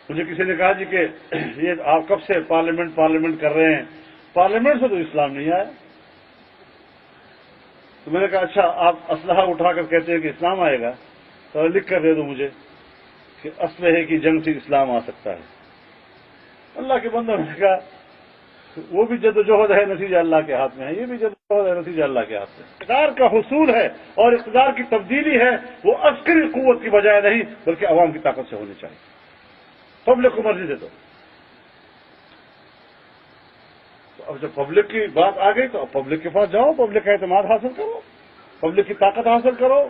مجھے کسی نے کہا جی کہ یہ آپ کب سے پارلیمنٹ کر رہے ہیں؟ پارلیمنٹ سے تو اسلام نہیں آیا. تو میں نے کہا اچھا آپ اسلحہ اٹھا کر کہتے ہیں کہ اسلام آئے گا، تو لکھ کر دے دو مجھے کہ اسلحے کی جنگ سے اسلام آ سکتا ہے. اللہ کے بندوں نے کہا وہ بھی جدوجہد ہے، نتیجہ اللہ کے ہاتھ میں ہے، یہ بھی جدوجہد ہے، نتیجہ اللہ کے ہاتھ میں. اقتدار کا حصول ہے اور اقتدار کی تبدیلی ہے وہ عسکری قوت کی بجائے نہیں بلکہ عوام کی طاقت سے ہونی چاہیے. پبلک کو مرضی دے دو. تو اب جب پبلک کی بات آ گئی تو اب پبلک کے پاس جاؤ، پبلک کا اعتماد حاصل کرو، پبلک کی طاقت حاصل کرو.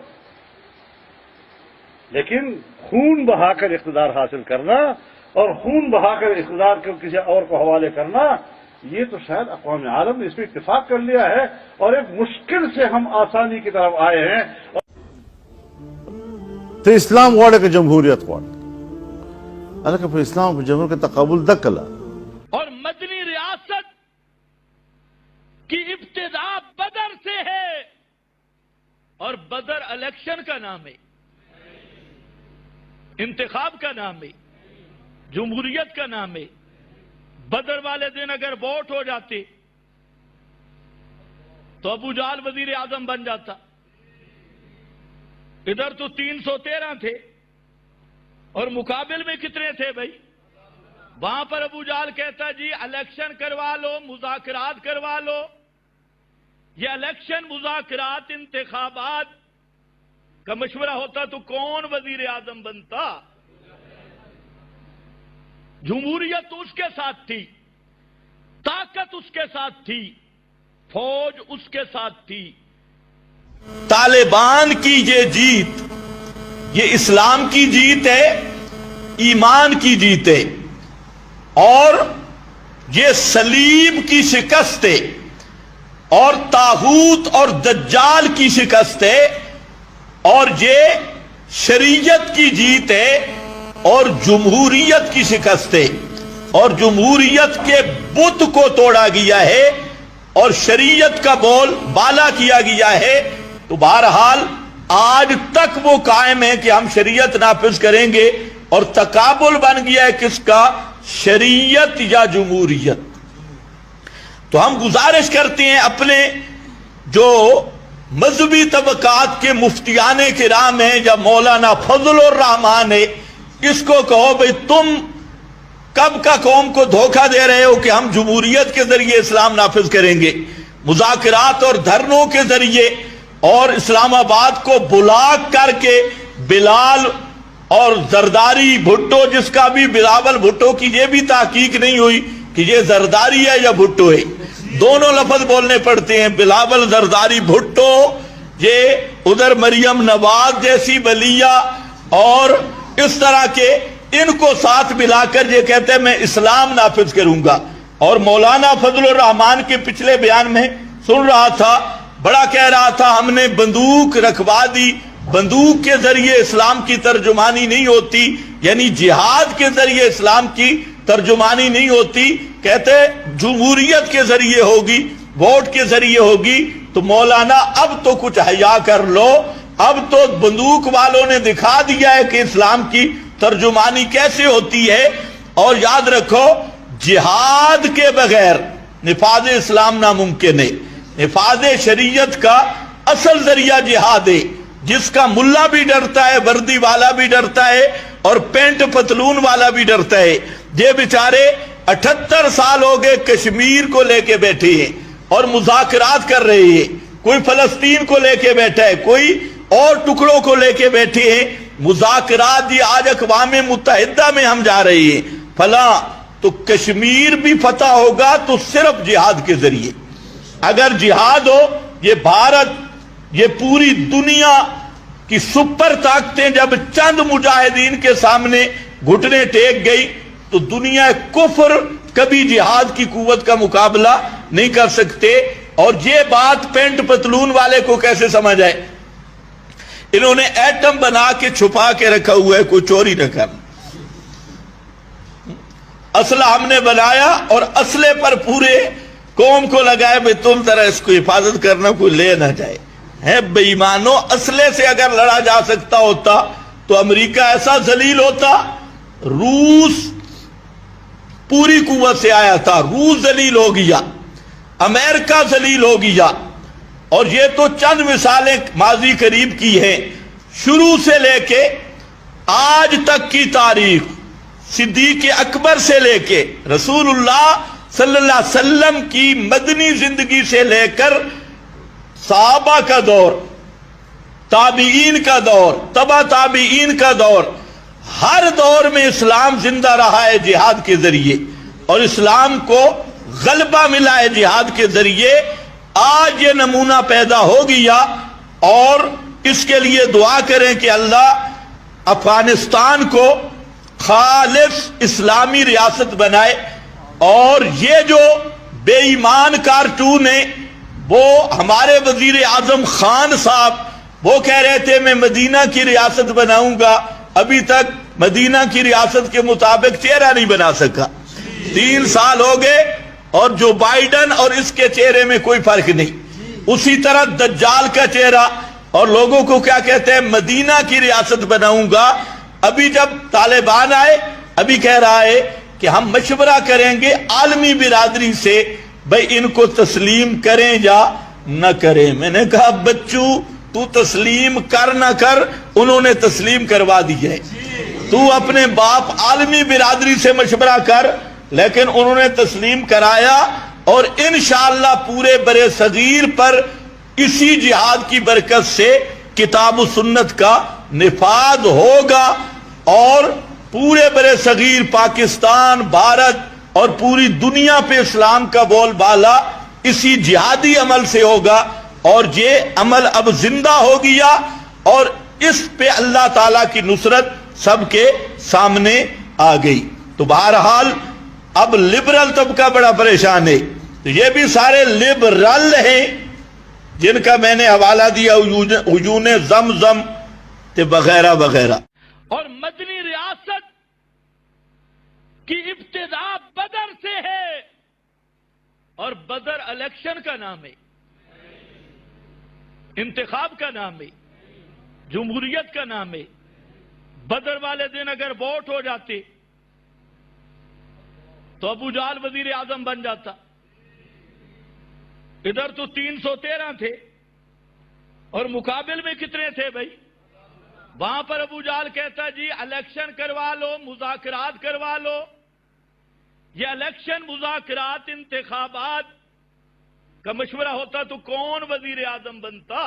لیکن خون بہا کر اقتدار حاصل کرنا اور خون بہا کر اقتدار کو کسی اور کو حوالے کرنا، یہ تو شاید اقوام عالم نے اس پہ اتفاق کر لیا ہے اور ایک مشکل سے ہم آسانی کی طرف آئے ہیں. تو اسلام واڑے کا جمہوریت واڑ الگ پھر اسلام جمہور کا تقابل دکلا. اور مدنی ریاست کی ابتدا بدر سے ہے اور بدر الیکشن کا نام ہے، انتخاب کا نام ہے، جمہوریت کا نام ہے. بدر والے دن اگر ووٹ ہو جاتے تو ابو جہل وزیر اعظم بن جاتا. ادھر تو 313 تھے اور مقابل میں کتنے تھے بھائی؟ وہاں پر ابو جہل کہتا جی الیکشن کروا لو، مذاکرات کروا لو. یہ الیکشن، مذاکرات، انتخابات کا مشورہ ہوتا تو کون وزیر اعظم بنتا؟ جمہوریت اس کے ساتھ تھی، طاقت اس کے ساتھ تھی، فوج اس کے ساتھ تھی. طالبان کی یہ جیت، یہ اسلام کی جیت ہے، ایمان کی جیت ہے، اور یہ صلیب کی شکست ہے اور طاغوت اور دجال کی شکست ہے، اور یہ شریعت کی جیت ہے اور جمہوریت کی شکست ہے. اور جمہوریت کے بت کو توڑا گیا ہے اور شریعت کا بول بالا کیا گیا ہے. تو بہرحال آج تک وہ قائم ہے کہ ہم شریعت نافذ کریں گے، اور تقابل بن گیا ہے کس کا؟ شریعت یا جمہوریت. تو ہم گزارش کرتے ہیں اپنے جو مذہبی طبقات کے مفتیان کرام ہیں یا مولانا فضل الرحمان ہے، اس کو کہو بھئی تم کب کا قوم کو دھوکہ دے رہے ہو کہ ہم جمہوریت کے ذریعے اسلام نافذ کریں گے، مذاکرات اور دھرنوں کے ذریعے، اور اسلام آباد کو بلاک کر کے بلال اور زرداری بھٹو، جس کا بھی بلاول بھٹو کی یہ بھی تحقیق نہیں ہوئی کہ یہ زرداری ہے یا بھٹو ہے، دونوں لفظ بولنے پڑتے ہیں، بلاول زرداری بھٹو. یہ ادھر مریم نواز جیسی ولیہ اور اس طرح کے، ان کو ساتھ ملا کر یہ کہتے ہیں میں اسلام نافذ کروں گا. اور مولانا فضل الرحمان کے پچھلے بیان میں سن رہا تھا، بڑا کہہ رہا تھا ہم نے بندوق رکھوا دی، بندوق کے ذریعے اسلام کی ترجمانی نہیں ہوتی، یعنی جہاد کے ذریعے اسلام کی ترجمانی نہیں ہوتی. کہتے جمہوریت کے ذریعے ہوگی، ووٹ کے ذریعے ہوگی. تو مولانا اب تو کچھ حیا کر لو، اب تو بندوق والوں نے دکھا دیا ہے کہ اسلام کی ترجمانی کیسے ہوتی ہے. اور یاد رکھو جہاد کے بغیر نفاذ اسلام ناممکن ہے. نفاذ شریعت کا اصل ذریعہ جہاد ہے، جس کا ملا بھی ڈرتا ہے، وردی والا بھی ڈرتا ہے اور پینٹ پتلون والا بھی ڈرتا ہے. یہ بیچارے 78 سال ہو گئے کشمیر کو لے کے بیٹھے ہیں اور مذاکرات کر رہے ہیں. کوئی فلسطین کو لے کے بیٹھا ہے، کوئی اور ٹکڑوں کو لے کے بیٹھے ہیں. مذاکرات یہ آج اقوام متحدہ میں ہم جا رہے ہیں فلاں. تو کشمیر بھی فتح ہوگا تو صرف جہاد کے ذریعے. اگر جہاد ہو، یہ بھارت، یہ پوری دنیا کی سپر طاقتیں جب چند مجاہدین کے سامنے گھٹنے ٹیک گئی تو دنیا کفر کبھی جہاد کی قوت کا مقابلہ نہیں کر سکتے. اور یہ بات پینٹ پتلون والے کو کیسے سمجھ آئے؟ انہوں نے ایٹم بنا کے چھپا کے رکھا ہوا ہے، کوئی چوری نہ کر. اسلحہ ہم نے بنایا اور اسلحے پر پورے قوم کو لگائے بھئی تم طرح اس کو حفاظت کرنا، کوئی لے نہ جائے. ہے بے ایمانو، اسلحے سے اگر لڑا جا سکتا ہوتا تو امریکہ ایسا ذلیل ہوتا، روس پوری قوت سے آیا تھا، روس ذلیل ہو گیا، امریکہ ذلیل ہو گیا. اور یہ تو چند مثالیں ماضی قریب کی ہیں. شروع سے لے کے آج تک کی تاریخ، صدیق اکبر سے لے کے رسول اللہ صلی اللہ علیہ وسلم کی مدنی زندگی سے لے کر صحابہ کا دور، تابعین کا دور، تبع تابعین کا دور، ہر دور میں اسلام زندہ رہا ہے جہاد کے ذریعے، اور اسلام کو غلبہ ملا ہے جہاد کے ذریعے. آج یہ نمونہ پیدا ہو گیا، اور اس کے لیے دعا کریں کہ اللہ افغانستان کو خالص اسلامی ریاست بنائے. اور یہ جو بے ایمان کارٹون ہیں، وہ ہمارے وزیر اعظم خان صاحب وہ کہہ رہے تھے میں مدینہ کی ریاست بناؤں گا، ابھی تک مدینہ کی ریاست کے مطابق چہرہ نہیں بنا سکا. 3 سال ہو گئے اور جو بائیڈن اور اس کے چہرے میں کوئی فرق نہیں. اسی طرح دجال کا چہرہ، اور لوگوں کو کیا کہتے ہیں، مدینہ کی ریاست بناؤں گا. ابھی جب طالبان آئے، ابھی کہہ رہا ہے کہ ہم مشورہ کریں گے عالمی برادری سے، بھئی ان کو تسلیم کریں یا نہ کریں. میں نے کہا بچو تو تسلیم کر نہ کر، انہوں نے تسلیم کروا دی ہے. تو اپنے باپ عالمی برادری سے مشورہ کر، لیکن انہوں نے تسلیم کرایا. اور انشاءاللہ پورے برے صغیر پر اسی جہاد کی برکت سے کتاب و سنت کا نفاذ ہوگا، اور پورے برے صغیر پاکستان، بھارت اور پوری دنیا پہ اسلام کا بول بالا اسی جہادی عمل سے ہوگا. اور یہ عمل اب زندہ ہو گیا، اور اس پہ اللہ تعالیٰ کی نصرت سب کے سامنے آ گئی. تو بہرحال اب لبرل طبقہ بڑا پریشان ہے. یہ بھی سارے لبرل ہیں جن کا میں نے حوالہ دیا عیون زمزم وغیرہ وغیرہ. اور مدنی ریاست کی ابتدا بدر سے ہے، اور بدر الیکشن کا نام ہے، انتخاب کا نام ہے، جمہوریت کا نام ہے. بدر والے دن اگر ووٹ ہو جاتے تو ابو جہل وزیر اعظم بن جاتا. ادھر تو 313 تھے، اور مقابل میں کتنے تھے بھائی؟ وہاں پر ابو جہل کہتا جی الیکشن کروا لو، مذاکرات کروا لو. یہ الیکشن، مذاکرات، انتخابات کا مشورہ ہوتا تو کون وزیر اعظم بنتا؟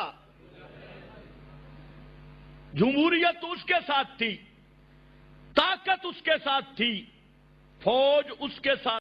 جمہوریت اس کے ساتھ تھی، طاقت اس کے ساتھ تھی، فوج اس کے ساتھ